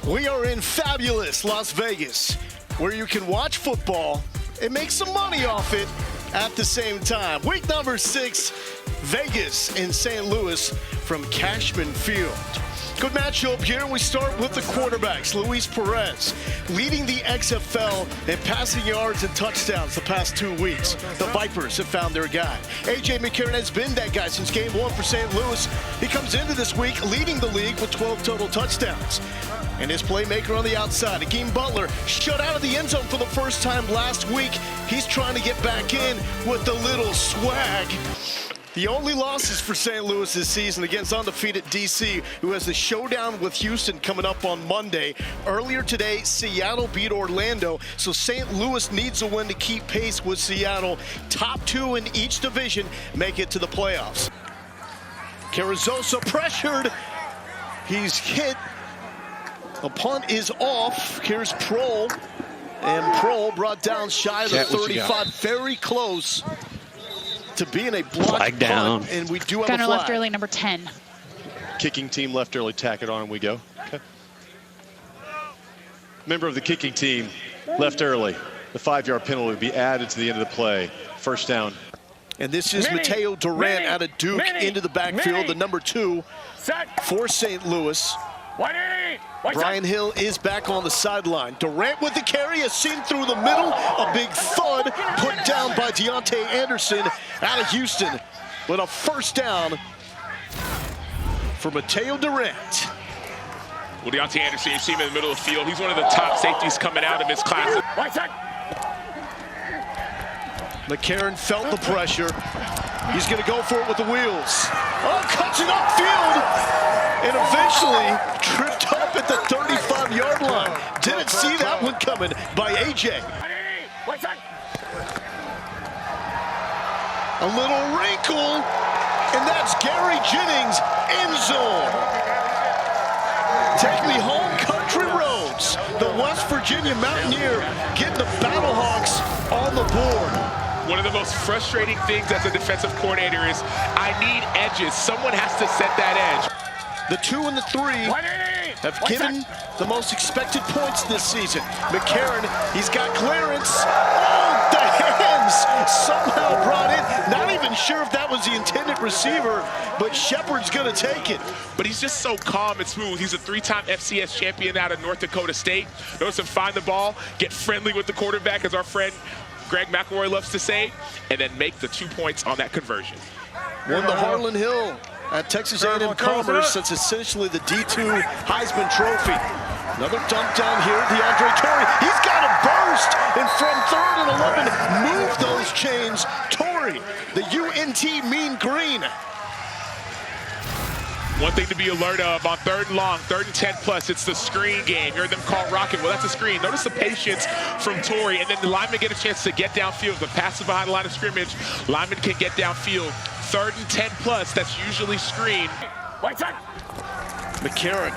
We are in fabulous Las Vegas, where you can watch football and make some money off it at the same time. Week number 6, Vegas in St. Louis from Cashman Field. Good matchup here. We start with the quarterbacks. Luis Perez leading the XFL in passing yards and touchdowns the past 2 weeks. The Vipers have found their guy. A.J. McCarron has been that guy since game 1 for St. Louis. He comes into this week leading the league with 12 total touchdowns. And his playmaker on the outside, Akeem Butler, shut out of the end zone for the first time last week. He's trying to get back in with a little swag. The only losses for St. Louis this season against undefeated DC, who has the showdown with Houston coming up on Monday. Earlier today, Seattle beat Orlando, so St. Louis needs a win to keep pace with Seattle. Top 2 in each division make it to the playoffs. Carrizosa pressured. He's hit. The punt is off. Here's Prohl. And Prohl brought down shy of the 35. Very close to being a blocked punt, and we do have Gunner a flag. left early, number 10. Kicking team left early, tack it on, and we go. Okay. Member of the kicking team left early. The 5-yard penalty would be added to the end of the play. First down. And this is Mateo Durant out of Duke into the backfield, the number 2 for St. Louis. Brian Hill is back on the sideline. Durant with the carry, is seen through the middle. A big thud put down by Deontay Anderson out of Houston. With a first down for Mateo Durant. Well, Deontay Anderson, you see him in the middle of the field. He's one of the top safeties coming out of his class. McCarron felt the pressure. He's going to go for it with the wheels. Oh, cuts it upfield. And eventually tripped up at the 35-yard line. Didn't see that one coming by A.J. A little wrinkle, and that's Gary Jennings, end zone. Take me home, country roads. The West Virginia Mountaineer getting the Battlehawks on the board. One of the most frustrating things as a defensive coordinator is I need edges. Someone has to set that edge. The 2 and the 3 have given the most expected points this season. McCarron, he's got clearance. Oh, the hands somehow brought in. Not even sure if that was the intended receiver, but Shepard's going to take it. But he's just so calm and smooth. He's a 3-time FCS champion out of North Dakota State. Notice him find the ball, get friendly with the quarterback, as our friend Greg McElroy loves to say, and then make the 2 points on that conversion. Won the Harlan Hill at Texas A&M Commerce. That's essentially the D2 Heisman Trophy. Another dump down here, DeAndre Torrey. He's got a burst, and from 3rd and 11, move those chains. Torrey, the UNT Mean Green. One thing to be alert of on 3rd and long, 3rd and 10 plus, it's the screen game. You heard them call rocket. Well, that's a screen. Notice the patience from Torrey, and then the lineman get a chance to get downfield. The pass is behind the line of scrimmage. Lineman can get downfield. 3rd and 10 plus, that's usually screen. McCarron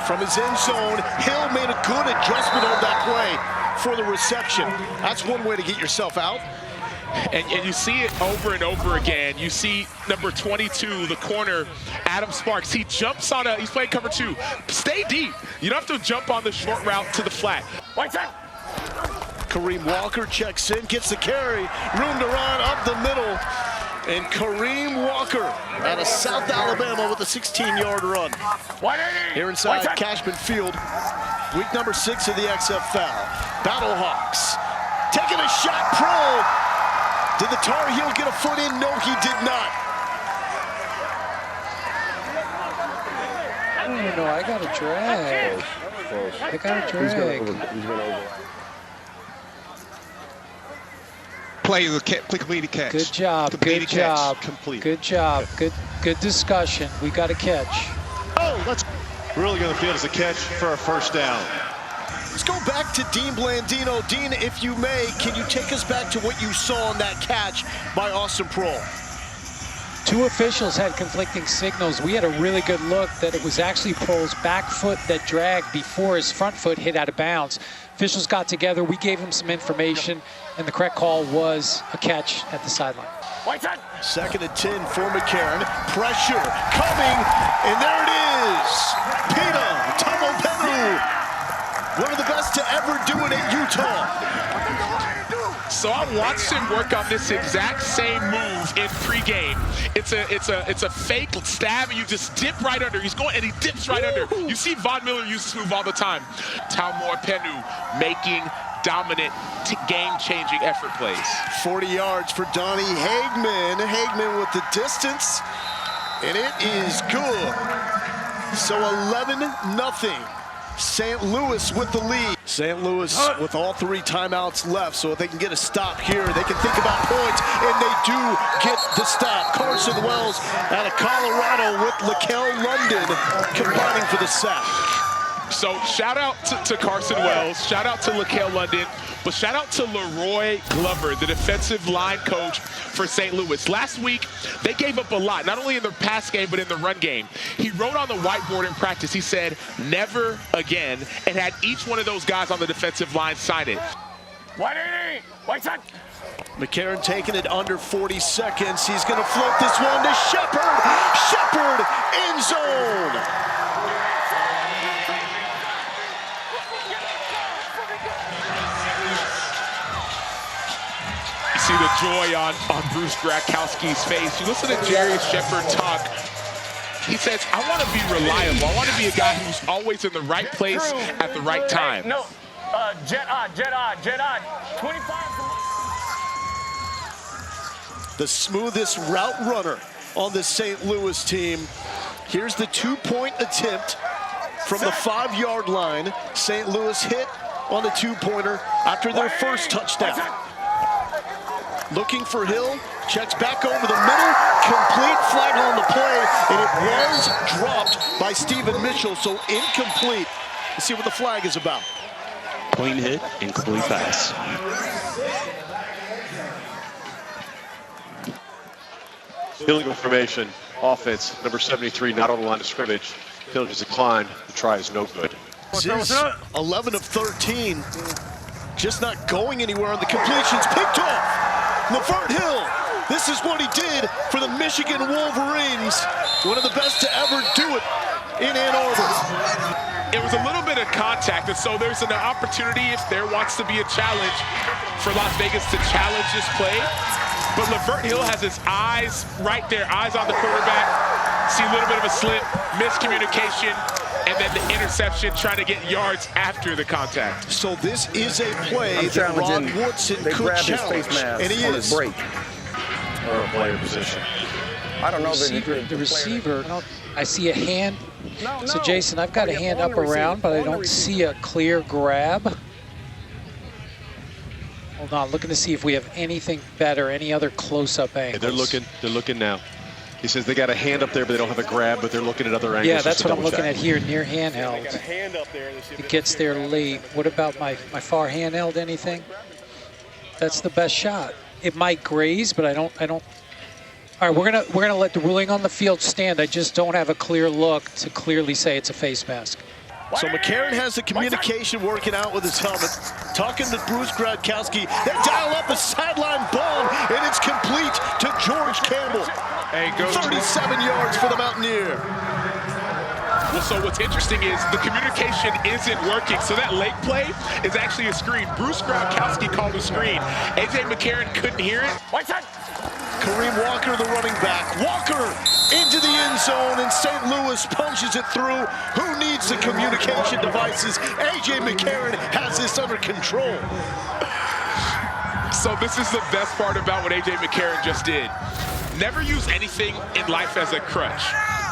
from his end zone. Hill made a good adjustment on that play for the reception. That's one way to get yourself out. And you see it over and over again. You see number 22, the corner, Adam Sparks. He jumps on he's playing cover 2. Stay deep. You don't have to jump on the short route to the flat. Kareem Walker checks in, gets the carry. Room to run up the middle. And Kareem Walker out of South Alabama with a 16-yard run. Here inside Cashman Field, week number 6 of the XFL. Battlehawks taking a shot. Prohl. Did the Tar Heel get a foot in? No, he did not. Oh, no, I got a drag. I got a drag. Play the completed catch. Good job. Good job. Complete. Good job. Good discussion. We got a catch. Oh, let's really going to field as a catch for a first down. Let's go back to Dean Blandino. Dean, if you may, can you take us back to what you saw on that catch by Austin Prohl? 2 officials had conflicting signals. We had a really good look that it was actually Prohl's back foot that dragged before his front foot hit out of bounds. Officials got together. We gave him some information, and the correct call was a catch at the sideline. 2nd and 10 for McCarron. Pressure coming, and there it is. Pita Tumble one of the best to ever do it at Utah. So I watched him work on this exact same move in pregame. It's a fake stab, and you just dip right under. He's going, and he dips right under. You see Von Miller use this move all the time. Talmor Penu making dominant, game-changing effort plays. 40 yards for Donnie Hagman. Hagman with the distance, and it is good. So 11-0. St. Louis with the lead. St. Louis with all 3 timeouts left, so if they can get a stop here, they can think about points, and they do get the stop. Carson Wells out of Colorado with Lakel London combining for the sack. So shout out to Carson Wells, shout out to Lakel London, but shout out to Leroy Glover, the defensive line coach for St. Louis. Last week, they gave up a lot, not only in the pass game, but in the run game. He wrote on the whiteboard in practice, he said, "Never again," and had each one of those guys on the defensive line sign it. McCarron taking it under 40 seconds. He's going to float this one to Shepard. Shepard, end zone. See the joy on Bruce Gradkowski's face. You listen to Jerry Shepard talk. He says, I want to be reliable. I want to be a guy who's always in the right place at the right time. No, jet on. 25. The smoothest route runner on the St. Louis team. Here's the 2-point attempt from the 5-yard line. St. Louis hit on the 2-pointer after their first touchdown. Looking for Hill, checks back over the middle, complete, flag on the play, and it was dropped by Stephen Mitchell, so incomplete. Let's see what the flag is about. Clean hit, incomplete pass. Illegal formation, offense, number 73, not on the line of scrimmage. Penalties declined. The try is no good. This is 11 of 13. Just not going anywhere on the completions. Picked off. Lavert Hill. This is what he did for the Michigan Wolverines. One of the best to ever do it in Ann Arbor. It was a little bit of contact, and so there's an opportunity if there wants to be a challenge for Las Vegas to challenge this play. But Lavert Hill has his eyes right there, eyes on the quarterback. See a little bit of a slip, miscommunication, and then the interception, trying to get yards after the contact. So this is a play that Rod Woodson could challenge, and he is. Or a player position. I don't know The receiver, I see a hand. So Jason, I've got a hand up around, but I don't see a clear grab. Hold on, looking to see if we have anything better, any other close-up angles. They're looking now. He says they got a hand up there, but they don't have a grab, but they're looking at other angles. Yeah, that's what I'm looking at here, near handheld. It gets there late. What about my far handheld, anything? That's the best shot. It might graze, but I don't. All right, we're gonna let the ruling on the field stand. I just don't have a clear look to clearly say it's a face mask. So McCarron has the communication working out with his helmet, talking to Bruce Gradkowski. They dial up a sideline bomb, and it's complete to George Campbell. 37 yards for the Mountaineer. Well, so what's interesting is the communication isn't working. So that late play is actually a screen. Bruce Gradkowski called a screen. A.J. McCarron couldn't hear it. Kareem Walker, the running back. Walker into the end zone, and St. Louis punches it through. Who needs the communication devices? A.J. McCarron has this under control. So this is the best part about what A.J. McCarron just did. Never use anything in life as a crutch.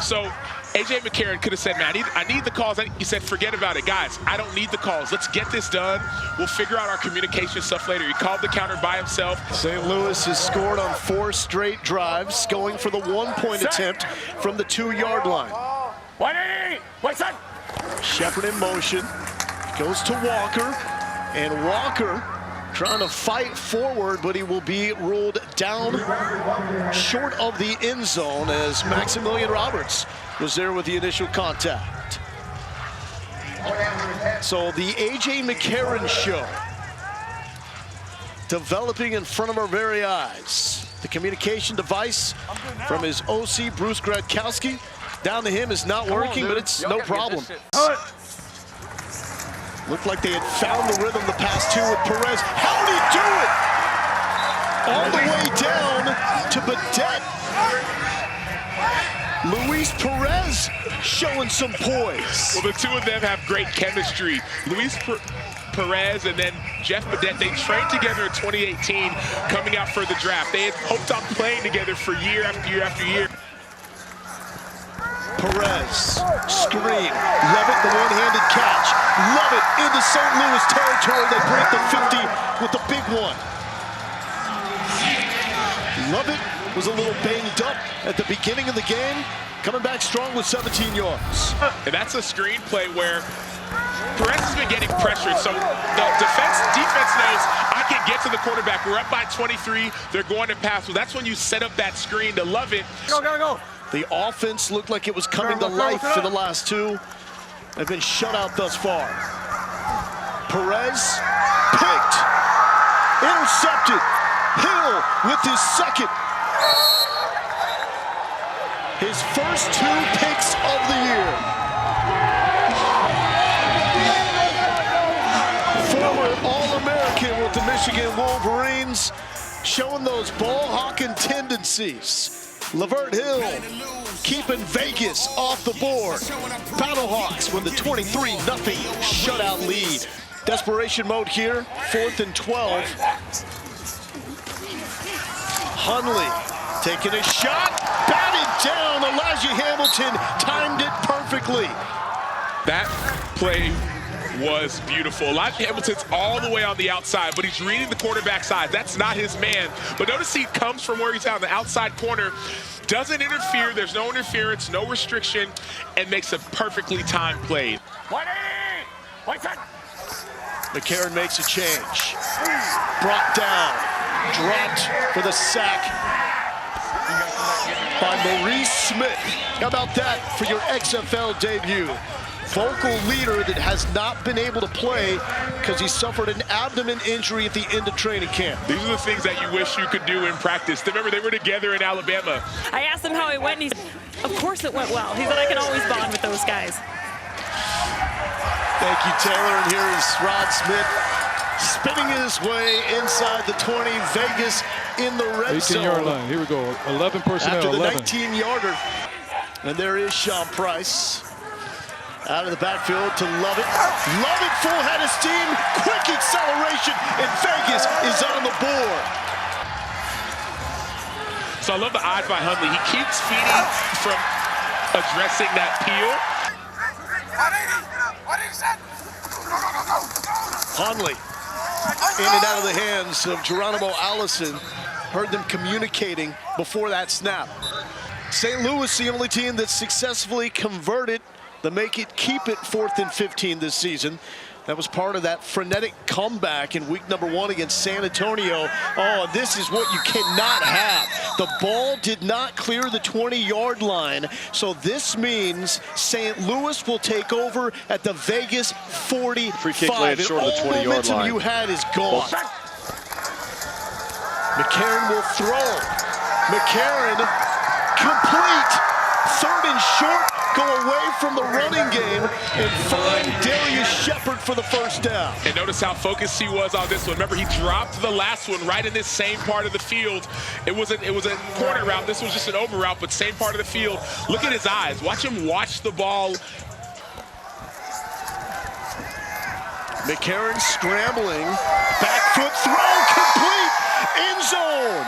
So A.J. McCarron could have said, man, I need the calls. He said, forget about it. Guys, I don't need the calls. Let's get this done. We'll figure out our communication stuff later. He called the counter by himself. St. Louis has scored on 4 straight drives, going for the 1-point attempt from the 2-yard line. Shepard in motion. Goes to Walker. And Walker trying to fight forward, but he will be ruled down short of the end zone as Maximilian Roberts was there with the initial contact. So the A.J. McCarron show developing in front of our very eyes. The communication device from his OC, Bruce Gradkowski, down to him is not working, but it's no problem. Looked like they had found the rhythm the past two with Perez. How'd he do it? All the way down to Badet. Luis Perez showing some poise. Well, the two of them have great chemistry. Luis Perez and then Jeff Badet, they trained together in 2018 coming out for the draft. They had hoped on playing together for year after year after year. Perez, screen, Lavert the one-handed catch. Lavert into St. Louis territory. They break the 50 with the big one. Lavert was a little banged up at the beginning of the game, coming back strong with 17 yards. And that's a screenplay where Perez has been getting pressured, so the defense knows I can get to the quarterback. We're up by 23. They're going to pass. Well, that's when you set up that screen to Lavert. Go. The offense looked like it was coming to life for the last two. They've been shut out thus far. Perez picked, intercepted. Hill with his second. His first two picks of the year. Former All-American with the Michigan Wolverines, showing those ball-hawking tendencies. Lavert Hill keeping Vegas off the board. Battlehawks with the 23-0 shutout lead. Desperation mode here, 4th and 12. Hundley taking a shot, batted down. Elijah Hamilton timed it perfectly. That play was beautiful. Elijah Hamilton's all the way on the outside, but he's reading the quarterback's eyes. That's not his man. But notice he comes from where he's out in the outside corner, doesn't interfere. There's no interference, no restriction, and makes a perfectly timed play. McCarron makes a change. Brought down, dropped for the sack by Maurice Smith. How about that for your XFL debut? Vocal leader that has not been able to play because he suffered an abdomen injury at the end of training camp. These are the things that you wish you could do in practice. Remember, they were together in Alabama. I asked him how it went, and he said, of course it went well. He said, I can always bond with those guys. Thank you, Taylor. And here is Rod Smith spinning his way inside the 20. Vegas in the red zone. 18-yard line. Here we go. 11 personnel. After the 11. 19-yarder. And there is Sean Price. Out of the backfield to Lavert. Lavert full head of steam. Quick acceleration. And Vegas is on the board. So I love the eyes by Hundley. He keeps feeding from addressing that peel. Hundley in and out of the hands of Geronimo Allison. Heard them communicating before that snap. St. Louis, the only team that successfully converted the make it keep it 4th and 15 this season. That was part of that frenetic comeback in week number 1 against San Antonio. Oh, this is what you cannot have. The ball did not clear the 20-yard line, so this means St. Louis will take over at the Vegas 45. Free kick landed short of the 20-yard line. All momentum you had is gone. McCarron will throw. McCarron complete. 3rd and short. Go away from the running game and find Darius Shepard for the first down. And notice how focused he was on this one. Remember, he dropped the last one right in this same part of the field. It was a corner route. This was just an over route, but same part of the field. Look at his eyes. Watch him watch the ball. McCarron scrambling. Back foot throw complete. End zone.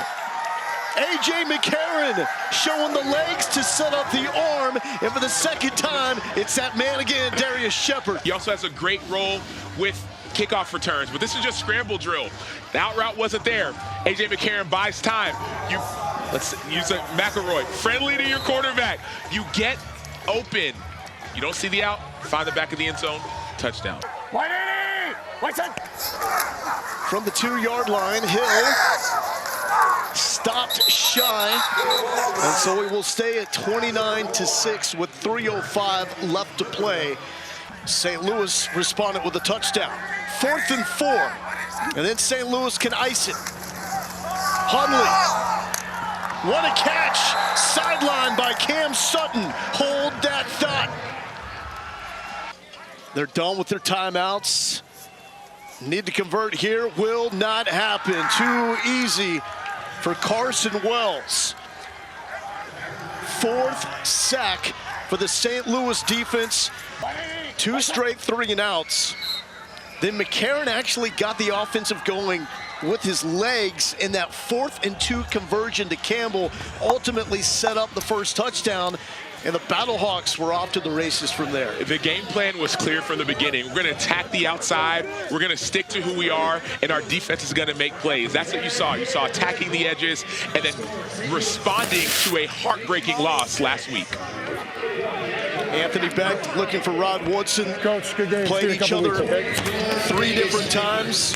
A.J. McCarron showing the legs to set up the arm, and for the second time, it's that man again, Darius Shepard. He also has a great role with kickoff returns, but this is just scramble drill. The out route wasn't there. A.J. McCarron buys time. Let's use a McElroy. Friendly to your quarterback. You get open. You don't see the out, find the back of the end zone, touchdown. From the 2-yard line, Hill stopped shy, and so we will stay at 29-6 with 3:05 left to play. St. Louis responded with a touchdown. 4th and 4, and then St. Louis can ice it. Hundley, what a catch! Sidelined by Cam Sutton. Hold that thought. They're done with their timeouts. Need to convert here. Will not happen. Too easy for Carson Wells. 4th sack for the St. Louis defense. 2 straight 3-and-outs. Then McCarron actually got the offensive going with his legs in that 4th-and-2 conversion to Campbell. Ultimately set up the first touchdown. And the Battlehawks were off to the races from there. The game plan was clear from the beginning. We're going to attack the outside. We're going to stick to who we are, and our defense is going to make plays. That's what you saw. You saw attacking the edges and then responding to a heartbreaking loss last week. Anthony Beck looking for Rod Woodson. Coach, good game. Played each other 3 different times.